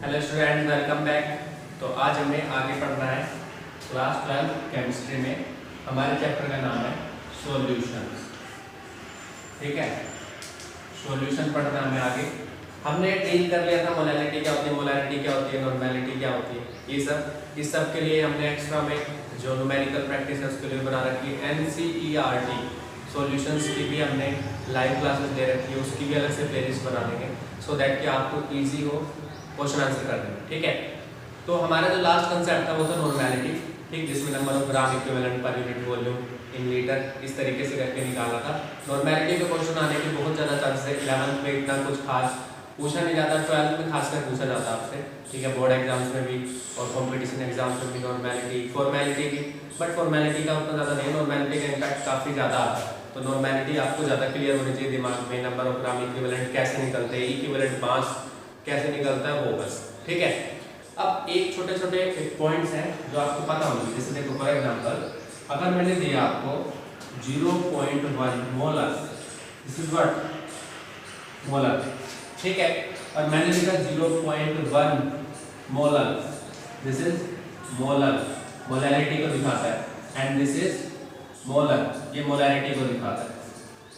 Hello student, welcome back. तो आज हमें आगे पढ़ना है क्लास 12 केमिस्ट्री में। हमारे चैप्टर का नाम है सॉल्यूशंस। ठीक है, सॉल्यूशन पढ़ना हमें आगे। हमने डील कर लिया था मोलैलिटी क्या होती है, मोलैलिटी क्या होती है, नॉर्मेलिटी क्या होती है, ये सब। इस सब के लिए हमने एक्स्ट्रा में जो न्यूमेरिकल प्रैक्टिस है उसके लिए बना रखी है NCERT सॉल्यूशंस की भी हमने लाइव क्लासेस दे रखी है, उसकी भी अलग से प्लेलिस्ट बना देंगे सो दैट कि आपको ईजी हो क्वेश्चन आंसर करने में। ठीक है, तो हमारा जो लास्ट कंसेप्ट था वो था नॉर्मेलिटी। ठीक, जिसमें number of gram equivalent per unit volume in litre इस तरीके से करके निकाला था। नॉर्मेलिटी के क्वेश्चन आने के बहुत ज़्यादा चांसेस है। 11th में इतना कुछ खास पूछा नहीं जाता, 12th में खासकर पूछा जाता आपसे। ठीक है, बोर्ड एग्जाम्स में भी और कॉम्पिटिशन एग्जाम्स में भी नॉर्मेलिटी फॉर्मेलिटी की, बट फॉर्मेलिटी का उतना ज़्यादा नहीं, नॉर्मेलिटी का इम्पैक्ट काफ़ी ज़्यादा आता है। तो नॉर्मेलिटी आपको ज़्यादा क्लियर होनी चाहिए दिमाग में। नंबर ऑफ ग्राम इक्विवेलेंट कैसे निकलते हैं, इक्विवेलेंट मास कैसे निकलता है, वो बस। ठीक है, अब एक छोटे छोटे पॉइंट्स हैं जो आपको पता होंगे। जैसे देखो, फॉर एग्जांपल अगर मैंने दिया आपको 0.1 molar, this is what molar. ठीक है, और मैंने लिखा 0.1 molar, this is molar, molarity को दिखाता है। एंड दिस इज मोलर, ये मोलैरिटी को दिखाता है।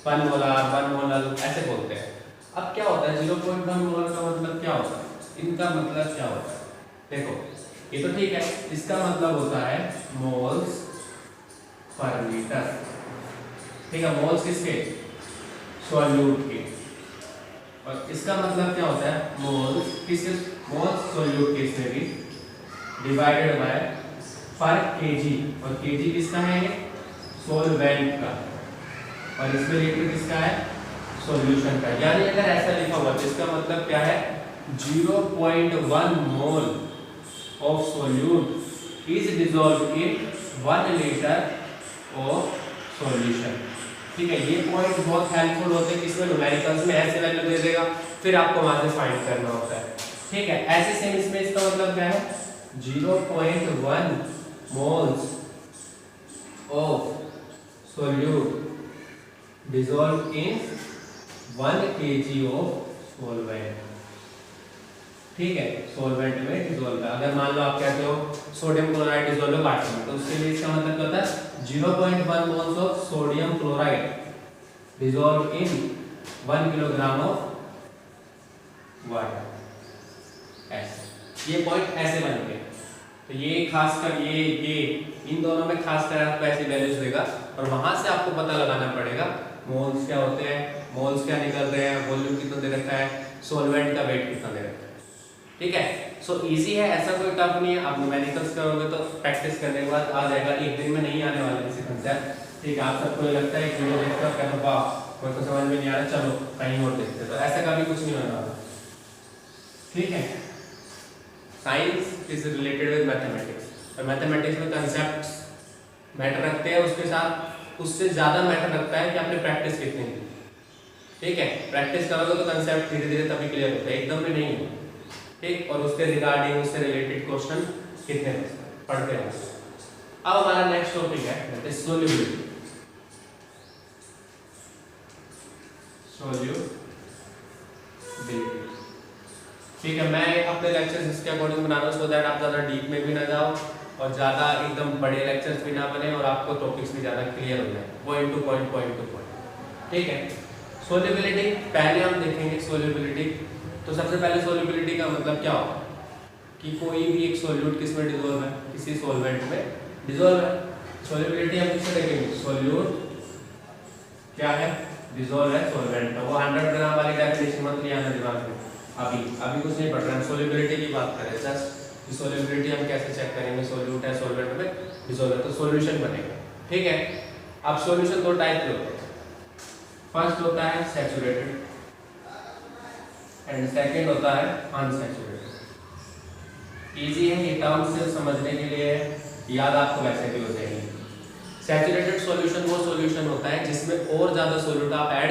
1 मोलर 1 मोलर ऐसे बोलते हैं। अब क्या होता है 0.1 मोलर का मतलब क्या होता है, इनका मतलब क्या होता है? देखो, ये तो ठीक है, इसका मतलब होता है मोल्स पर लीटर। ठीक है, मोल्स किसके, सॉल्यूट के। और इसका मतलब क्या होता है, मोल्स किसके, मोल्स सॉल्यूट के इसमें भी डिवाइडेड बाय पर केजी। और केजी किसका है, ये सॉल्वेंट का, और इसमें लीटर किसका है, सॉल्यूशन का। यानी अगर ऐसा लिखा हुआ तो इसका मतलब क्या है, 0.1 mole of solute is dissolved in 1 litre of solution. ठीक है, ये पॉइंट बहुत हेल्पफुल होते हैं, किसमें न्यूमेरिकल्स में ऐसे वैल्यू दे देगा, फिर आपको वहां से फाइंड करना होता है। ठीक है, ऐसे सेम इसमें इसका मतलब क्या है, 0.1 moles of solute dissolved in 1 kg of solvent। ठीक है, सॉल्वेंट में डिसॉल्व है। अगर मान लो आप कहते हो सोडियम क्लोराइड डिसॉल्व है वाटर में, तो उसके लिए इसका मतलब क्या होता है, 0.1 moles of sodium chloride dissolve in 1 kilogram of water. ऐसे ये पॉइंट ऐसे बन गए। तो ये खासकर ये इन दोनों में खासकर आपको ऐसी वैल्यूज देगा, और वहां से आपको पता लगाना पड़ेगा मोल्स क्या होते हैं, मोल्स क्या निकल रहे हैं, वॉल्यूम कितना दे रखा है, सॉल्वेंट का वेट कितना दे रखा है। ठीक है, सो इजी है, ऐसा कोई टफ नहीं है। आप न्यूमेरिकल्स करोगे तो प्रैक्टिस करने के बाद आ जाएगा, एक दिन में नहीं आने वाला किसी कंसेप्ट। ठीक है, आप सबको लगता है कि वीडियो देखकर कहते वाह कोई तो समझ में नहीं आ रहा, चलो कहीं और देखते हैं, तो ऐसा कभी कुछ नहीं होने वाला। ठीक है, science is related with mathematics, और मैथमेटिक्स में कंसेप्ट्स मैटर रखते हैं, उसके साथ उससे ज़्यादा मैटर रखता है कि आपने प्रैक्टिस कितनी की। ठीक है, प्रैक्टिस करोगे तो कंसेप्ट धीरे धीरे तभी क्लियर होता है, एकदम में नहीं होता। ठीक, और उसके रिगार्डिंग उससे रिलेटेड क्वेश्चन कितने पढ़ते हैं। अब हमारा नेक्स्ट टॉपिक है दैट इज सोल्यूबिलिटी। सोल्यूबिलिटी। ठीक है, मैं अपने लेक्चर्स इसके अकॉर्डिंग बना रहा हूँ सो दैट आप ज़्यादा डीप में भी ना जाओ और ज़्यादा एकदम बड़े लेक्चर्स भी ना बने, और आपको टॉपिक्स भी ज़्यादा क्लियर हो जाए, point two point, point two point. ठीक है, सोल्यूबिलिटी पहले हम देखेंगे। सोल्यूबिलिटी, तो सबसे पहले सोल्यूबिलिटी का मतलब क्या होगा कि कोई भी एक सोल्यूट किस में डिसॉल्व है, किसी सॉल्वेंट में डिसॉल्व है। सोल्यूबिलिटी हम किससे देखेंगे, सोल्यूट क्या है, डिसॉल्व है सॉल्वेंट में। वो 100 ग्राम वाली डेफिनेशन मत लिया ना दिमाग में, अभी कुछ नहीं पढ़ रहे हैं, सोल्यूबिलिटी की बात कर रहे हैं। जस्ट सोल्यूबिलिटी हम कैसे चेक करेंगे, सोल्यूट है सॉल्वेंट में डिसॉल्व है तो सॉल्यूशन बनेगा। ठीक है, अब सॉल्यूशन दो टाइप के होते हैं। फर्स्ट होता है सैचुरेटेड एंड सेकंड होता है अनसैचुरेटेड। इजी है, ये टर्म सिर्फ समझने के लिए, याद आपको वैसे भी हो जाएगी। सैचुरेटेड सॉल्यूशन वो सॉल्यूशन होता है जिसमें और ज़्यादा सॉल्यूट आप ऐड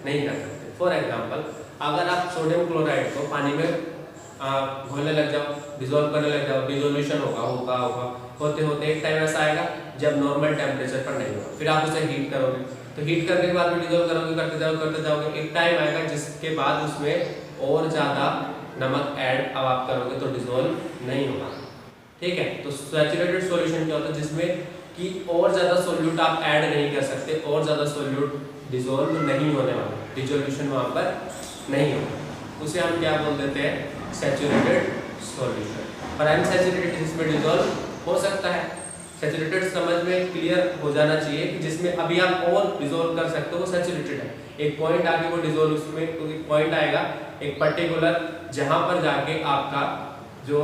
नहीं कर सकते। फॉर एग्जांपल, अगर आप सोडियम क्लोराइड को पानी में घोलने लग जाओ, डिसॉल्व करने लग जाओ, डिसोल्यूशन होते होते एक टाइम ऐसा आएगा जब नॉर्मल टेम्परेचर पर नहीं होगा, फिर आप उसे हीट करोगे तो हीट करने के बाद भी डिजोल्व करोगे, करते जाओगे, एक टाइम आएगा जिसके बाद उसमें और ज़्यादा नमक ऐड अब आप करोगे तो डिजोल्व नहीं होगा। ठीक है, तो सैचुरेटेड सॉल्यूशन क्या होता है, जिसमें कि और ज़्यादा सोल्यूट आप ऐड नहीं कर सकते, और ज़्यादा सोल्यूट डिजोल्व नहीं होने वाला, डिजोल्यूशन वहाँ पर नहीं होगा, उसे हम क्या बोल देते हैं, सैचुरेटेड सॉल्यूशन। और अनसैचुरेटेड जिसमें डिजोल्व हो सकता है। सैचुरेटेड समझ में क्लियर हो जाना चाहिए कि जिसमें अभी आप और डिजोल्व कर सकते हो वो सैचुरेटेड है। एक पॉइंट आगे वो डिजोल्व, उसमें एक पॉइंट आएगा एक पर्टिकुलर, जहां पर जाके आपका जो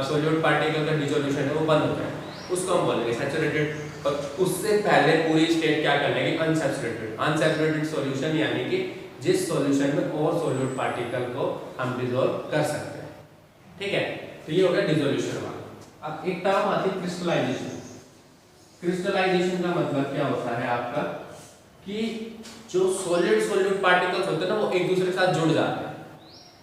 सोल्यूट पार्टिकल का डिसोल्यूशन है वो बंद होता है, उसको हम बोलेंगे सैचुरेटेड। और उससे पहले पूरी स्टेट क्या कर लेंगे, अनसैचुरेटेड। अनसैचुरेटेड सॉल्यूशन यानी कि जिस सॉल्यूशन में और सोल्यूट पार्टिकल को हम डिसॉल्व कर सकते हैं। ठीक है, तो ये हो गया डिसोल्यूशन वाला। अब एक टर्म आती है क्रिस्टलाइजेशन। क्रिस्टलाइजेशन का मतलब क्या होता है आपका, कि जो सॉलिड सोल्यूट पार्टिकल्स होते हैं ना वो एक दूसरे के साथ जुड़ जाते हैं।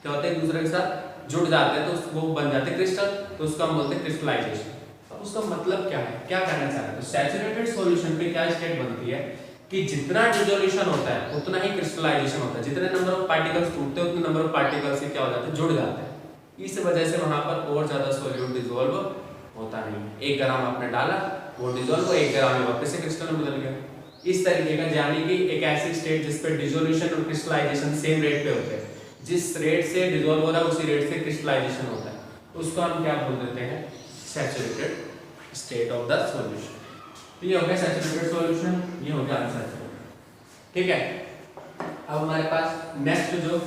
क्या होता है, एक दूसरे के साथ जुड़ जाते हैं तो वो बन जाते हैं क्रिस्टल, तो उसका हम बोलते हैं क्रिस्टलाइजेशन। अब उसका मतलब क्या है, क्या कहना चाह रहे हैं, तो सैचुरेटेड सॉल्यूशन पे क्या स्टेट बनती है कि जितना डिसोल्यूशन होता है उतना ही क्रिस्टलाइजेशन होता है। जितने नंबर ऑफ पार्टिकल्स टूटते हैं उतने नंबर ऑफ पार्टिकल्स से क्या हो जाते हैं, जुड़ जाते हैं। इस वजह से वहां पर और ज्यादा सोल्यूट डिसॉल्व होता नहीं। 1 ग्राम आपने डाला वो डिसॉल्व, 1 ग्राम में वापस से क्रिस्टल में बदल गया। इस तरीके का, यानी कि एक ऐसी स्टेट जिस पे डिसोल्यूशन और क्रिस्टलाइजेशन सेम रेट पे होते हैं, जिस रेट से डिसॉल्व हो रहा है उसी रेट से क्रिस्टलाइजेशन होता है, उसको हम क्या बोल देते हैं, saturated state of the solution. तो ये हो गया सैचुरेटेड सॉल्यूशन, ये हो गया अनसैचुरेटेड। ठीक है, अब हमारे पास नेक्स्ट जो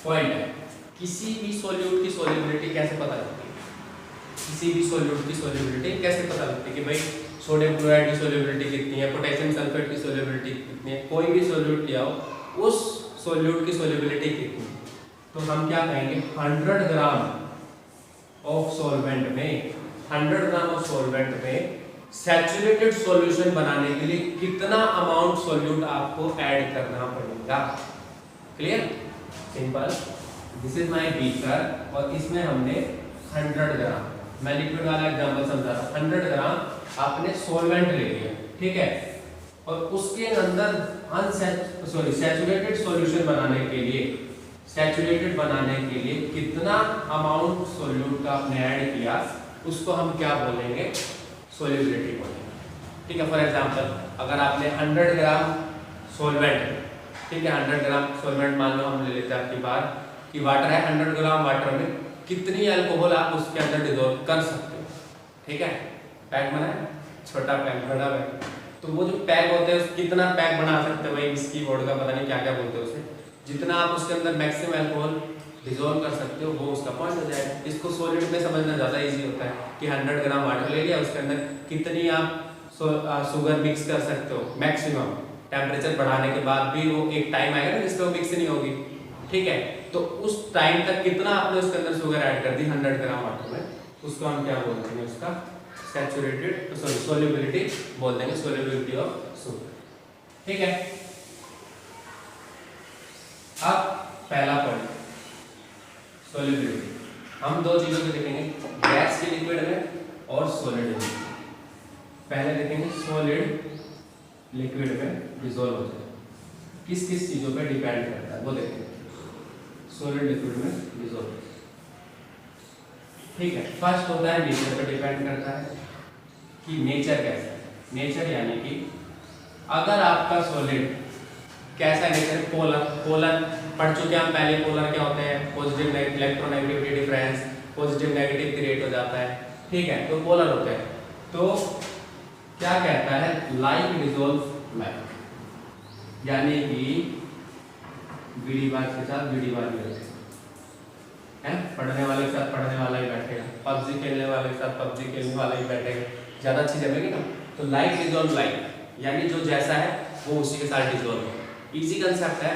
पॉइंट है, किसी भी सॉल्यूट की सॉल्युबिलिटी कैसे पता लगती है, किसी भी सॉल्यूट की सॉल्युबिलिटी कैसे पता लगती है कि भाई सोडियम क्लोराइड की सॉल्युबिलिटी कितनी है, पोटेशियम सल्फेट की सॉल्युबिलिटी कितनी है, कोई भी सॉल्यूट लिया हो उस सॉल्यूट की सॉल्युबिलिटी कितनी है, तो हम क्या कहेंगे, 100 ग्राम ऑफ सॉल्वेंट में, 100 ग्राम ऑफ सॉल्वेंट में सैचुरेटेड सॉल्यूशन बनाने के लिए कितना अमाउंट सॉल्यूट आपको ऐड करना पड़ेगा। Clear, simple. This is my beaker और इसमें हमने 100 ग्राम, मैं लिक्विड वाला एग्जांपल समझा रहा, 100 ग्राम आपने सॉल्वेंट ले लिया, ठीक है, और उसके अंदर सैचुरेटेड सॉल्यूशन बनाने के लिए, सैचुरेटेड बनाने के लिए कितना अमाउंट सॉल्यूट का आपने ऐड किया, उसको हम क्या बोलेंगे, सॉल्युबिलिटी बोलेंगे। ठीक है, फॉर एग्जांपल अगर आपने 100 ग्राम सॉल्वेंट, ठीक है, 100 ग्राम सॉल्वेंट मान लो हम ले लेते हैं आपकी बार कि वाटर है, 100 ग्राम वाटर में कितनी अल्कोहल आप उसके अंदर डिसॉल्व कर सकते हो। ठीक है, पैक बना है, छोटा पैक, बड़ा पैक, तो वो जो पैक होते हैं कितना पैक बना सकते हो भाई, इसकी बोर्ड का पता नहीं क्या क्या बोलते हैं उसे, जितना आप उसके अंदर मैक्सिमम अल्कोहल डिसॉल्व कर सकते हो वो उसका पॉइंट हो जाएगा। इसको सॉलिड में समझना ज़्यादा इजी होता है कि 100 ग्राम वाटर ले लिया, उसके अंदर कितनी आप शुगर मिक्स कर सकते हो मैक्सिमम, टेम्परेचर बढ़ाने के बाद भी वो एक टाइम आएगा ना जिसपे वो मिक्स नहीं होगी। ठीक है, तो उस टाइम तक कितना आपने उसके अंदर शुगर ऐड कर दी 100 ग्राम वाटर में, उसको हम क्या बोलते हैं, उसका सैचुरेटेड सॉल्युबिलिटी बोल देंगे, सॉल्युबिलिटी ऑफ शुगर। ठीक है, अब पहला पॉइंट सॉल्युबिलिटी, हम दो चीजों को देखेंगे, गैस के लिक्विड में और सॉलिड में। पहले देखेंगे सॉलिड लिक्विड में डिसॉल्व होता है, किस किस चीजों पे डिपेंड करता है वो देखेंगे। सॉलिड लिक्विड में डिसॉल्व, ठीक है, फर्स्ट होता है नेचर पे डिपेंड करता है कि नेचर कैसा है। नेचर यानी कि अगर आपका सॉलिड कैसा नेचर, पोलर, पोलर पढ़ चुके हैं हम पहले, पोलर क्या होते हैं, positive negative, electronegativity difference, positive negative create हो जाता है। ठीक है, तो पोलर होते हैं, तो क्या कहता है, लाइक डिसॉल्व लाइक, यानी कि बीडी बार के साथ बीडी बार भी रहते हैं, पढ़ने वाले के साथ पढ़ने वाला ही बैठेगा, पबजी खेलने वाले के साथ पबजी खेलने वाला ही बैठेगा, ज़्यादा अच्छी जमेगी ना। तो लाइक डिसॉल्व लाइक, यानी जो जैसा है वो उसी के साथ डिसॉल्व हो। इजी कंसेप्ट है,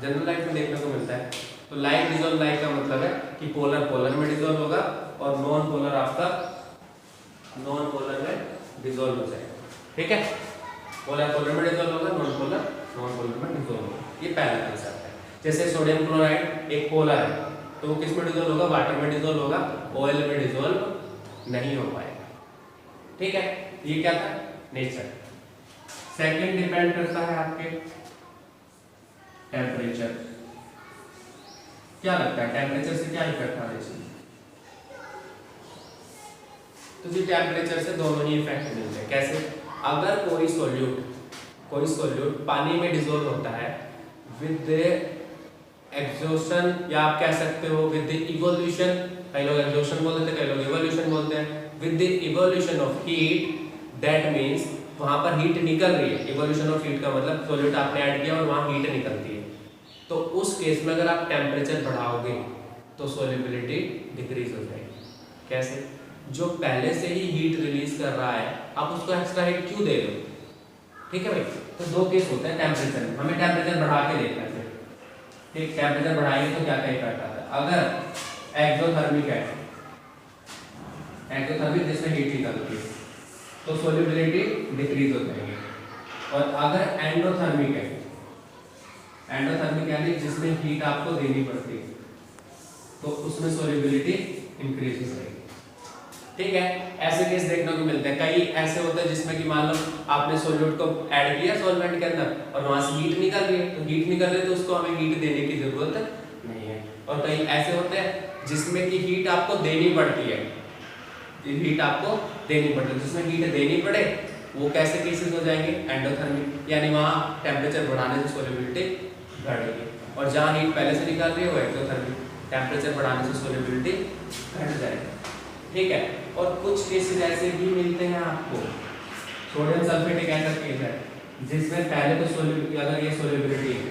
जनरल लाइफ में देखने को मिलता है। तो लाइक डिसॉल्व लाइक का मतलब है कि पोलर पोलर में डिसॉल्व होगा और नॉन पोलर आपका नॉन पोलर में डिसॉल्व हो जाएगा। ठीक है, पोलर पोलर में डिसॉल्व होगा, नॉन पोलर में डिसॉल्व होगा। ये पहला कंसेप्ट है। जैसे सोडियम क्लोराइड एक पोलर है, तो वो किस में डिसॉल्व होगा, वाटर में डिसॉल्व होगा, ऑयल में डिसॉल्व नहीं हो पाएगा। ठीक है, ये क्या था, नेचर। सेकंड डिपेंड करता है आपके टेम्परेचर। क्या लगता है टेम्परेचर से क्या इफेक्ट आने चाहिए? तो जी टेम्परेचर से दोनों ही इफेक्ट मिलते हैं। कैसे? अगर कोई सोल्यूट पानी में डिसॉल्व होता है विद एग्जॉशन, या आप कह सकते हो विद इवोल्यूशन, कई लोग एग्जॉशन बोलते हैं, कई लोग इवोल्यूशन बोलते हैं, with the evolution of heat, that means वहां पर हीट निकल रही है। इवोल्यूशन ऑफ हीट का मतलब सोल्यूट आपने ऐड किया और वहां हीट निकलती है। तो उस केस में अगर आप टेम्परेचर बढ़ाओगे तो सोल्युबिलिटी डिक्रीज हो जाएगी। कैसे? जो पहले से ही हीट रिलीज कर रहा है आप उसको एक्स्ट्रा हीट क्यों दे रहे हो? ठीक है भाई। तो दो केस होते हैं टेम्परेचर में, हमें टेम्परेचर बढ़ा के देखना है। ठीक, टेम्परेचर बढ़ाएंगे तो क्या क्या इफेक्ट आता है? अगर एक्सोथर्मिक है, एक्सोथर्मिक जिसमें हीट निकलती है तो सोल्युबिलिटी डिक्रीज हो जाएगी। और अगर एंडोथर्मिक है, एंडोथर्मिक यानी जिसमें हीट आपको देनी पड़ती है, तो उसमें सोल्युबिलिटी इंक्रीज हो जाएगी। ठीक है, ऐसे केस देखने को मिलते हैं। कई ऐसे होते हैं जिसमें कि मान लो आपने सोल्यूट को ऐड किया सॉल्वेंट के अंदर और वहां से हीट निकल रही है, तो हीट निकल रही है तो उसको हमें हीट देने की जरूरत नहीं है। और कई ऐसे होते हैं जिसमें कि हीट आपको देनी पड़ती है, हीट आपको देनी पड़ती है, जिसमें हीट देनी पड़े वो कैसे केसेस हो जाएंगे? एंडोथर्मिक, यानी वहां टेम्परेचर बढ़ाने से सोल्युबिलिटी बढ़ेगी। और जहां हीट पहले से निकल रही है वो एक्सोथर्मिक, टेम्परेचर बढ़ाने से सोल्युबिलिटी घट जाएगी। ठीक है। और कुछ केसेस ऐसे भी मिलते हैं आपको, सोडियम सल्फेट एक ऐसा केस है जिसमें पहले तो सोल्युबिलिटी, अगर ये सोल्युबिलिटी है,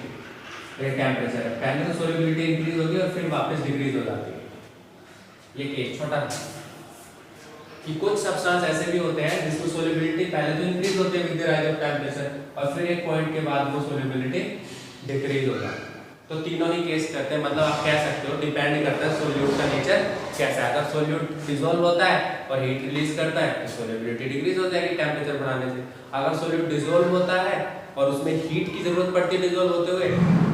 ये टेम्परेचर है, पहले तो सोल्युबिलिटी इंक्रीज होगी और फिर वापस डिक्रीज हो जाती है। ये केस छोटा कि कुछ सब्सटेंस ऐसे भी होते हैं जिसमें सोल्युबिलिटी पहले तो इंक्रीज होती है with the rise of temperature और फिर एक पॉइंट के बाद वो सोल्युबिलिटी डिक्रीज हो जाती है। तो तीनों ही केस करते हैं, मतलब आप कह सकते हो डिपेंड करता है सोल्यूट का नेचर कैसा है। अगर सोल्यूट डिसॉल्व होता है और हीट रिलीज करता है तो सोल्युबिलिटी डिक्रीज हो जाएगी टेम्परेचर बढ़ाने से। अगर सोल्यूट डिसॉल्व होता है और उसमें हीट की जरूरत पड़ती है डिसॉल्व होते हुए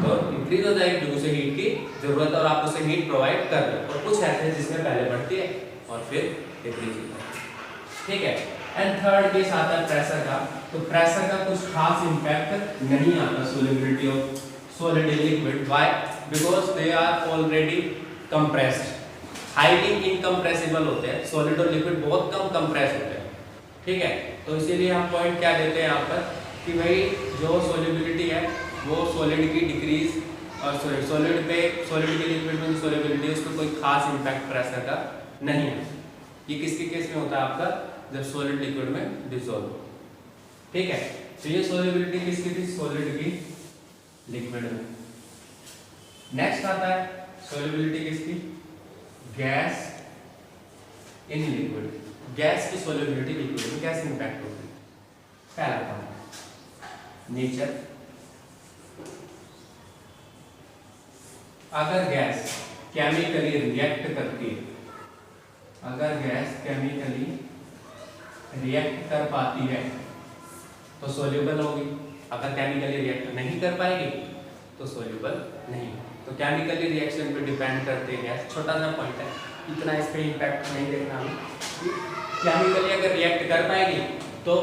तो इंक्रीज हो जाएगी क्योंकि उसे हीट की जरूरत है और आप उसे हीट प्रोवाइड कर रहे हो। और कुछ ऐसे हैं जिसमें पहले बढ़ती है और फिर डिक्रीज होती है। ठीक है। एंड थर्ड केस आता है प्रेशर का। तो प्रेशर का कुछ खास इंपैक्ट नहीं आता solubility of solid in liquid. Why? Because they are already compressed. Highly incompressible होते हैं, solid और liquid बहुत कम compress होते हैं। ठीक है, तो इसीलिए हम पॉइंट क्या देते हैं यहाँ पर कि भाई जो solubility है वो solid की डिक्रीज और solid की liquid में solubility उसको कोई खास impact प्रेशर का नहीं है। ये किसके केस में होता है आपका? जब solid liquid में dissolve। ठीक है, तो ये solubility किसकी थी? solid की लिक्विड में। नेक्स्ट आता है सोल्युबिलिटी किसकी? Gas in liquid. गैस की सोल्युबिलिटी लिक्विड में कैसे इंपैक्ट होती है? पहला पॉइंट नेचर। अगर गैस केमिकली रिएक्ट करती है, अगर गैस केमिकली रिएक्ट कर पाती है तो सोल्यूबल होगी। अगर केमिकली रिएक्ट नहीं कर पाएगी तो सोल्यूबल नहीं। तो केमिकली रिएक्शन पे डिपेंड करते हैं। छोटा सा पॉइंट है, इतना इस पे इम्पैक्ट नहीं देखना हमें। केमिकली अगर रिएक्ट कर पाएगी तो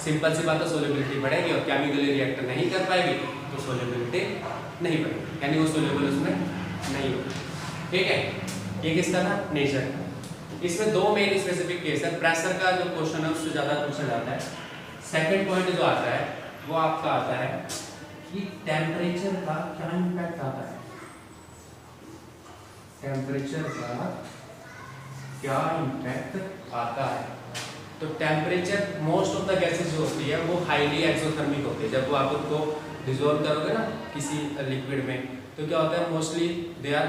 सिंपल सी बात है सोल्युबिलिटी बढ़ेगी और केमिकली रिएक्ट नहीं कर पाएगी तो सोल्युबिलिटी नहीं बढ़ेगी, यानी वो सोल्यूबल उसमें नहीं होगी। ठीक है, ये किसका था? नेचर का। इसमें दो मेन स्पेसिफिक केस है। प्रेशर का जो क्वेश्चन है उससे ज्यादा पूछा जाता है। सेकेंड पॉइंट जो आता है वो आपका आता है कि टेम्परेचर का क्या इम्पैक्ट आता है। टेम्परेचर का क्या इम्पैक्ट आता है? तो temperature most of the gases जो होती है वो हाईली एक्सोथर्मिक होती है। जब वो आप उसको डिसॉल्व करोगे ना किसी लिक्विड में तो क्या होता है? Mostly they are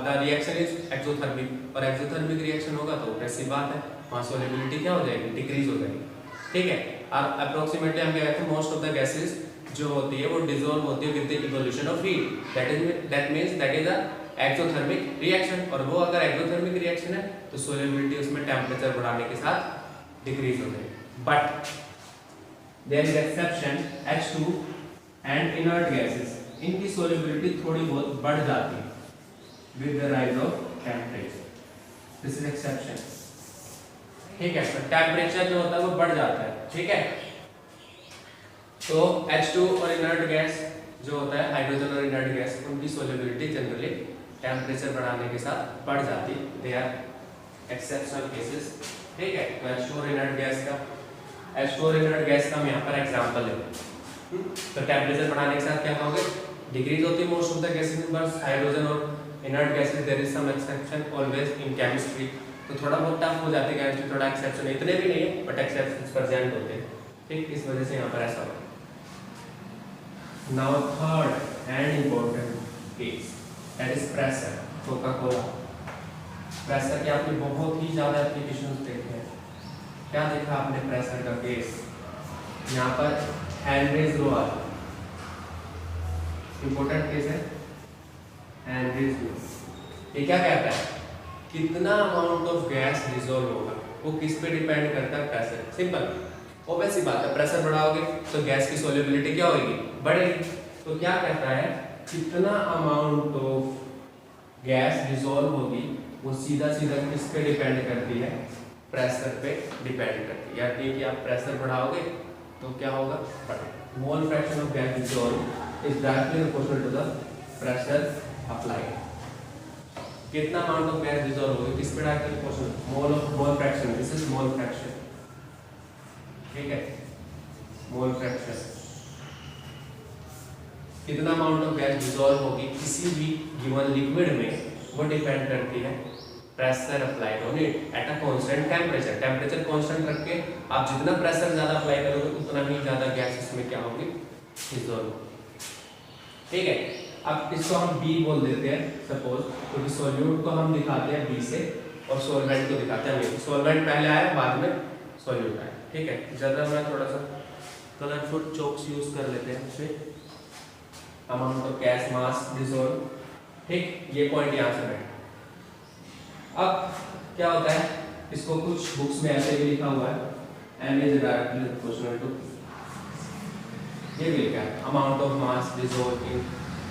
the reaction is exothermic, और एक्सोथर्मिक रिएक्शन होगा तो ऐसी बात है वहाँ सोल्युबिलिटी क्या हो जाएगी? डिक्रीज हो जाएगी। ठीक है, और अप्रोक्सीमेटली हम क्या कहते हैं मोस्ट ऑफ द गैसेस जो होती है वो डिसॉल्व होती है with the evolution of heat. That means that is a exothermic reaction. और वो अगर एक्सोथर्मिक रिएक्शन है तो सोल्युबिलिटी उसमें टेम्परेचर बढ़ाने के साथ डिक्रीज हो जाएगी। But there is exception H2 and inert gases, इनकी सोल्युबिलिटी थोड़ी बहुत बढ़ जाती है with the rise of temperature. This is exception. ठीक है, तो टेम्परेचर जो होता है वो बढ़ जाता है। ठीक है, तो H2 और इनर्ट गैस जो होता है, हाइड्रोजन और इनर्ट गैस, उनकी सोल्युबिलिटी जनरली टेम्परेचर बढ़ाने के साथ बढ़ जाती है। दे आर एक्सेप्शनल केसेस, ठीक है। तो H2 और इनर्ट गैस का हम यहाँ पर एग्जाम्पल है। तो टेम्परेचर बढ़ाने के साथ क्या होगा, डिक्रीज होती है most of the gases numbers, hydrogen और inert gases, there is some exception always in chemistry. तो थोड़ा बहुत टफ हो जाती है केमिस्ट्री, थोड़ा एक्सेप्शन, इतने भी नहीं है बट एक्सेप्शंस प्रेजेंट होते हैं, ठीक। इस वजह से यहाँ पर ऐसा होगा। Now third and important case, that is pressure. Coca Cola pressure के आपने बहुत ही ज़्यादा एप्लीकेशंस देखे हैं। क्या देखा आपने प्रेशर का केस, यहाँ पर हेनरीज लॉ, इम्पोर्टेंट केस है हेनरीज लॉ। ये क्या कहता है, कितना अमाउंट ऑफ गैस डिसॉल्व होगा, वो किस पे डिपेंड करता है, प्रेशर। सिंपल ऑब्वियस सी बात है, प्रेशर बढ़ाओगे तो गैस की सोल्युबिलिटी क्या होगी, बढ़ेगी। तो क्या कहता है, कितना अमाउंट ऑफ गैस डिसॉल्व होगी वो सीधा सीधा किस पे डिपेंड करती है, प्रेशर पे डिपेंड करती है। यानी कि आप प्रेशर बढ़ाओगे तो क्या होगा, mole fraction of gas dissolve is directly proportional to the pressure applied. कितना अमाउंट ऑफ गैस डिसॉल्व होगी किस पे directly proportional, mole fraction, this is mole fraction, ठीक है। मोल फ्रैक्शन, कितना अमाउंट ऑफ गैस डिसॉल्व होगी किसी भी गिवन लिक्विड में, वो डिपेंड करती है pressure applied on it at a constant temperature. Temperature constant रख के आप जितना प्रेशर ज्यादा अप्लाई करोगे उतना ही ज्यादा गैस इसमें क्या होगी, डिसॉल्व, ठीक है। अब इसको हम B बोल देते हैं सपोज, क्योंकि सॉल्यूट को हम दिखाते हैं B से और सॉल्वेंट को दिखाते हैं A। सॉल्वेंट पहले आया बाद में सॉल्यूट आया, ठीक है। ज़्यादा मैं थोड़ा सा कलरफुल चॉक्स यूज कर लेते हैं उसमें, amount of gas mass dissolve, ठीक। ये पॉइंट यहाँ से बैठ। अब क्या होता है, इसको कुछ बुक्स में ऐसे भी लिखा हुआ है, M is directly proportional to, ये भी लिखा है amount of mass dissolve in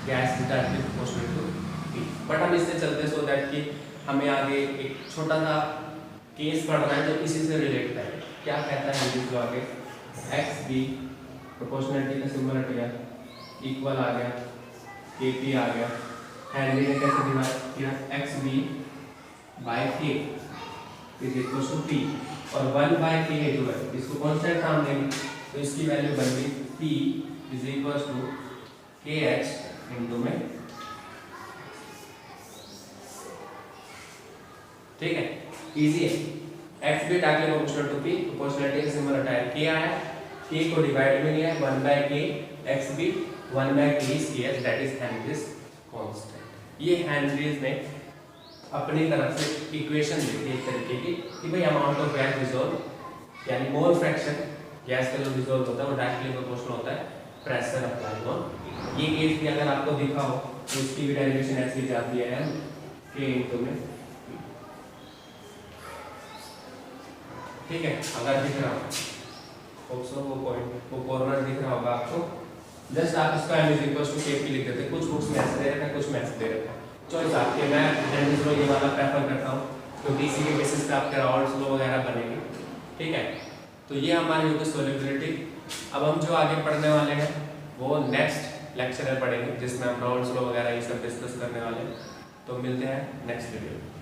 gas is directly proportional to P। But हम इससे चलते सो दैट कि हमें आगे एक छोटा सा केस पढ़ना है जो इसी से रिलेटेड है। क्या कहता है हेनरीज लॉ, आगे एक्स बी प्रोपोर्शनलिटी का सिंबल हट गया, इक्वल आ गया, KP आ गया। हेनरी ने कैसे डिवाइड किया, एक्स बी बाय के इज इक्वल टू P, और 1 बाय के जो है इसको कांस्टेंट नाम देंगे, तो इसकी वैल्यू बन गई P is equal to KH into में, ठीक है। इजी है, x B directly proportional to P, proportionality का सिंबल हटाया, K आया, K को डिवाइड में लिया है 1 by K x B, 1 by K is KH, that is Henry's constant. ये हेनरीज ने अपनी तरफ से इक्वेशन दी थी एक तरीके की कि भाई अमाउंट ऑफ गैस डिसॉल्व यानी मोल फ्रैक्शन गैस का जो डिसॉल्व होता है वो डायरेक्टली प्रोपोर्शनल होता है प्रेशर अप्लाइड ऑन। ये केस भी अगर आपको दिखा हो तो इसकी भी डेरिवेशन ऐसी जाती है m k इनटू में, ठीक है। अगर दिख रहा हो वो पॉइंट, वो कॉर्नर दिख रहा होगा आपको, जस्ट आप इसका m is equal to kp लिख देते। कुछ बुक्स में ऐसे दे रखा है, कुछ में ऐसे दे रखा है, चॉइस आपकी। मैं हेनरीज लॉ ये वाला प्रेफर करता हूँ क्योंकि इसी के बेसिस पे आपके राउंड्स लॉ वगैरह बनेंगे, ठीक है। तो ये हमारी होगी सोल्युबिलिटी। अब हम जो आगे पढ़ने वाले हैं वो नेक्स्ट लेक्चर में पढ़ेंगे जिसमें हम राउंड्स लॉ वगैरह ये सब डिस्कस करने वाले हैं। तो मिलते हैं नेक्स्ट वीडियो में।